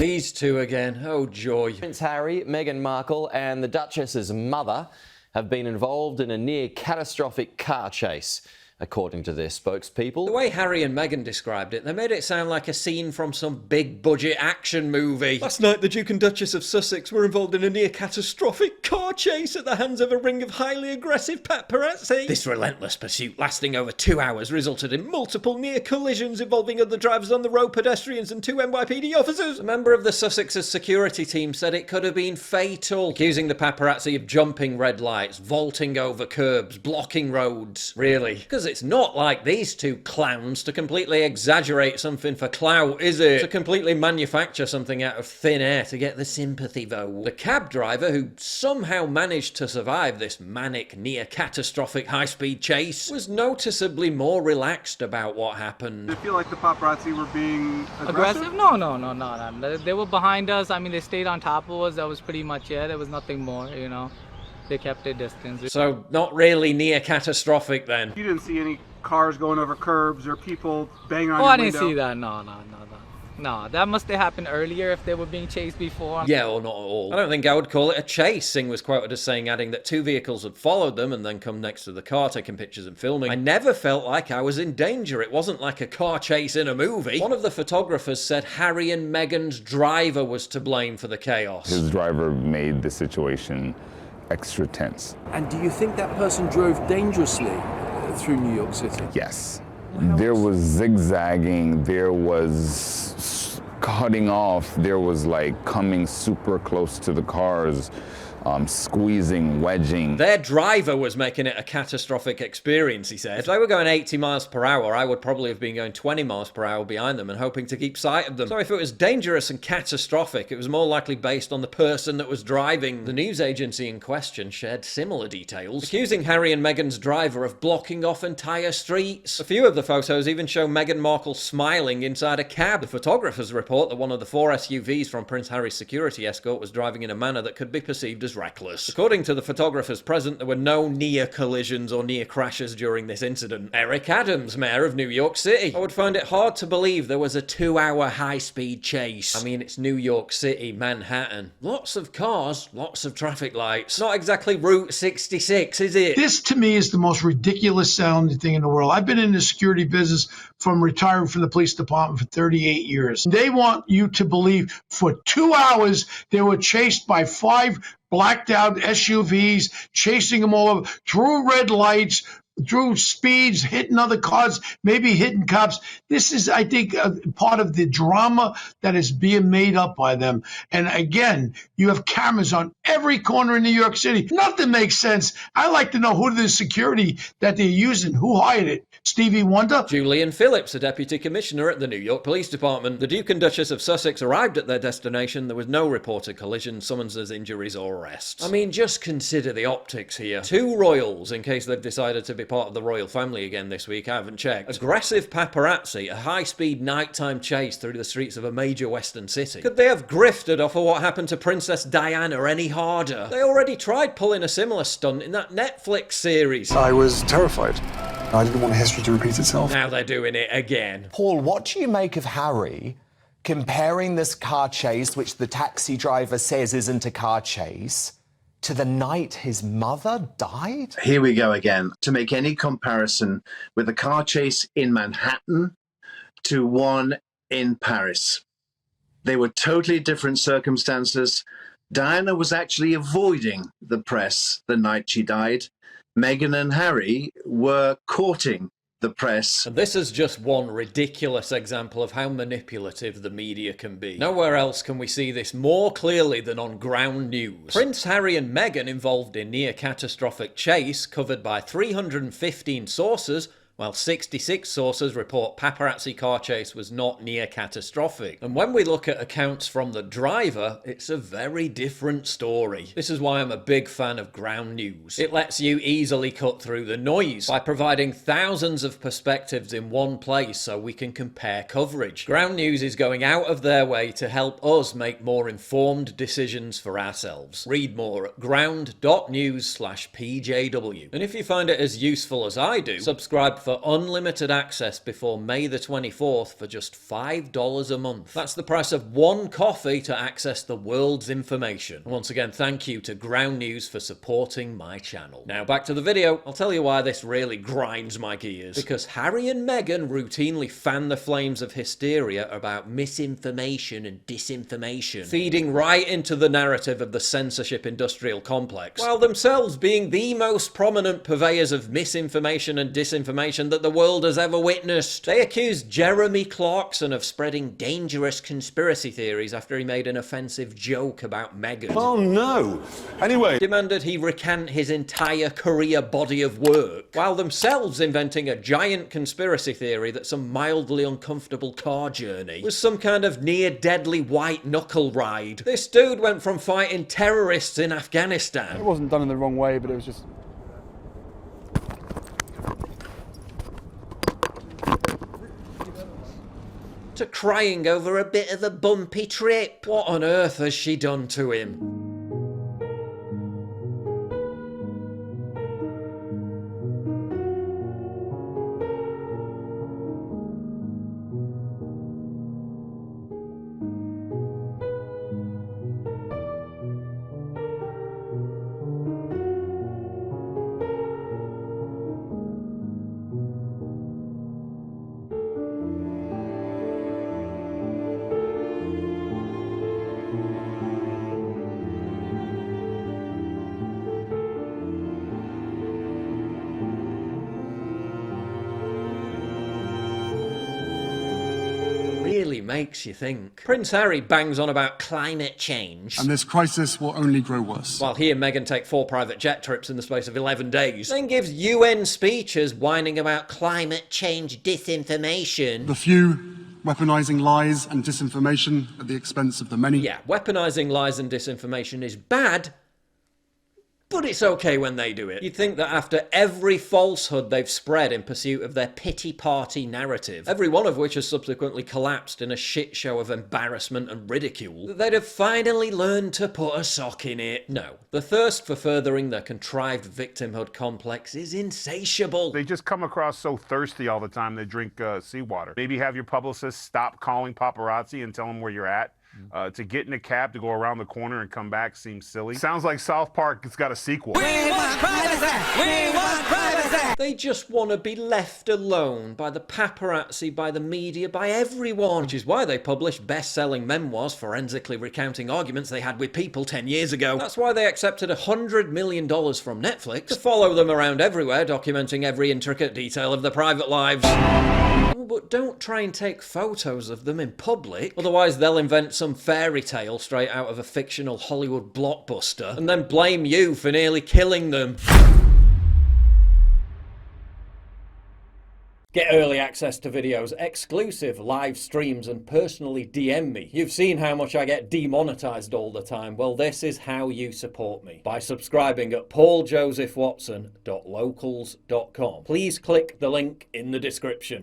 These two again, oh joy. Prince Harry, Meghan Markle and the Duchess's mother have been involved in a near catastrophic car chase, according to their spokespeople. The way Harry and Meghan described it, they made it sound like a scene from some big-budget action movie. Last night, the Duke and Duchess of Sussex were involved in a near-catastrophic car chase at the hands of a ring of highly aggressive paparazzi. This relentless pursuit, lasting over 2 hours, resulted in multiple near collisions involving other drivers on the road, pedestrians and 2 NYPD officers. A member of the Sussex's security team said it could have been fatal, accusing the paparazzi of jumping red lights, vaulting over curbs, blocking roads. Really? Because it's not like these two clowns to completely exaggerate something for clout, is it? To completely manufacture something out of thin air to get the sympathy vote. The cab driver, who somehow managed to survive this manic, near-catastrophic high-speed chase, was noticeably more relaxed about what happened. Did you feel like the paparazzi were being aggressive? No. They were behind us. I mean, they stayed on top of us. That was pretty much it. There was nothing more, you know. They kept their distance. So, not really near-catastrophic then? You didn't see any cars going over curbs or people banging on your window? Oh, I didn't see that. No, that must have happened earlier if they were being chased before. Yeah, or not at all. I don't think I would call it a chase. Singh was quoted as saying, adding that 2 vehicles had followed them and then come next to the car, taking pictures and filming. I never felt like I was in danger. It wasn't like a car chase in a movie. One of the photographers said Harry and Meghan's driver was to blame for the chaos. His driver made the situation extra tense. And do you think that person drove dangerously through New York City? Yes. There was zigzagging, there was cutting off, there was like coming super close to the cars, squeezing, wedging. Their driver was making it a catastrophic experience, he said. If they were going 80 miles per hour, I would probably have been going 20 miles per hour behind them and hoping to keep sight of them. So if it was dangerous and catastrophic, it was more likely based on the person that was driving. The news agency in question shared similar details, accusing Harry and Meghan's driver of blocking off entire streets. A few of the photos even show Meghan Markle smiling inside a cab. The photographers report that one of the 4 SUVs from Prince Harry's security escort was driving in a manner that could be perceived as reckless. According to the photographers present, there were no near collisions or near crashes during this incident. Eric Adams, mayor of New York City. I would find it hard to believe there was a 2-hour high-speed chase. I mean, it's New York City, Manhattan. Lots of cars, lots of traffic lights. Not exactly Route 66, is it? This, to me, is the most ridiculous sounding thing in the world. I've been in the security business from retiring from the police department for 38 years. They want you to believe for 2 hours they were chased by 5 blacked out SUVs, chasing them all over, through red lights, through speeds, hitting other cars, maybe hitting cops. This is, I think, part of the drama that is being made up by them. And again, you have cameras on every corner in New York City. Nothing makes sense. I like to know who the security that they're using, who hired it. Stevie Wonder? Julian Phillips, a deputy commissioner at the New York Police Department. The Duke and Duchess of Sussex arrived at their destination. There was no reported collision, summonses, injuries or arrests. I mean, just consider the optics here. 2 royals, in case they've decided to be part of the royal family again this week, I haven't checked. Aggressive paparazzi, a high-speed nighttime chase through the streets of a major western city. Could they have grifted off of what happened to Princess Diana any harder? They already tried pulling a similar stunt in that Netflix series. I was terrified. I didn't want history to repeat itself. Now they're doing it again. Paul, what do you make of Harry comparing this car chase, which the taxi driver says isn't a car chase, to the night his mother died? Here we go again. To make any comparison with a car chase in Manhattan to one in Paris. They were totally different circumstances. Diana was actually avoiding the press the night she died. Meghan and Harry were courting the press. And this is just one ridiculous example of how manipulative the media can be. Nowhere else can we see this more clearly than on ground news. Prince Harry and Meghan involved in near-catastrophic chase covered by 315 sources, while 66 sources report paparazzi car chase was not near catastrophic. And when we look at accounts from the driver, it's a very different story. This is why I'm a big fan of ground news. It lets you easily cut through the noise by providing thousands of perspectives in one place so we can compare coverage. Ground news is going out of their way to help us make more informed decisions for ourselves. Read more at ground.news/PJW. And if you find it as useful as I do, subscribe for unlimited access before May the 24th for just $5 a month. That's the price of one coffee to access the world's information. Once again, thank you to Ground News for supporting my channel. Now back to the video. I'll tell you why this really grinds my gears. Because Harry and Meghan routinely fan the flames of hysteria about misinformation and disinformation, feeding right into the narrative of the censorship industrial complex, while themselves being the most prominent purveyors of misinformation and disinformation that the world has ever witnessed. They accused Jeremy Clarkson of spreading dangerous conspiracy theories after he made an offensive joke about Meghan. Oh no! Anyway, demanded he recant his entire career body of work, while themselves inventing a giant conspiracy theory that some mildly uncomfortable car journey was some kind of near-deadly white knuckle ride. This dude went from fighting terrorists in Afghanistan. It wasn't done in the wrong way, but it was just... to crying over a bit of a bumpy trip. What on earth has she done to him? Really makes you think. Prince Harry bangs on about climate change, And this crisis will only grow worse. while he and Meghan take 4 private jet trips in the space of 11 days, then gives UN speeches whining about climate change disinformation. The few weaponizing lies and disinformation at the expense of the many. Yeah, weaponizing lies and disinformation is bad, but it's okay when they do it. You'd think that after every falsehood they've spread in pursuit of their pity party narrative, every one of which has subsequently collapsed in a shit show of embarrassment and ridicule, that they'd have finally learned to put a sock in it. No, the thirst for furthering their contrived victimhood complex is insatiable. They just come across so thirsty all the time they drink seawater. Maybe have your publicist stop calling paparazzi and tell them where you're at. To get in a cab to go around the corner and come back seems silly. Sounds like South Park has got a sequel. We want privacy! We want privacy! They just want to be left alone by the paparazzi, by the media, by everyone. Which is why they published best-selling memoirs forensically recounting arguments they had with people 10 years ago. That's why they accepted $100 million from Netflix to follow them around everywhere, documenting every intricate detail of their private lives. But don't try and take photos of them in public, otherwise they'll invent some fairy tale straight out of a fictional Hollywood blockbuster and then blame you for nearly killing them. Get early access to videos, exclusive live streams, and personally DM me. You've seen how much I get demonetized all the time. Well, this is how you support me. By subscribing at pauljosephwatson.locals.com. Please click the link in the description.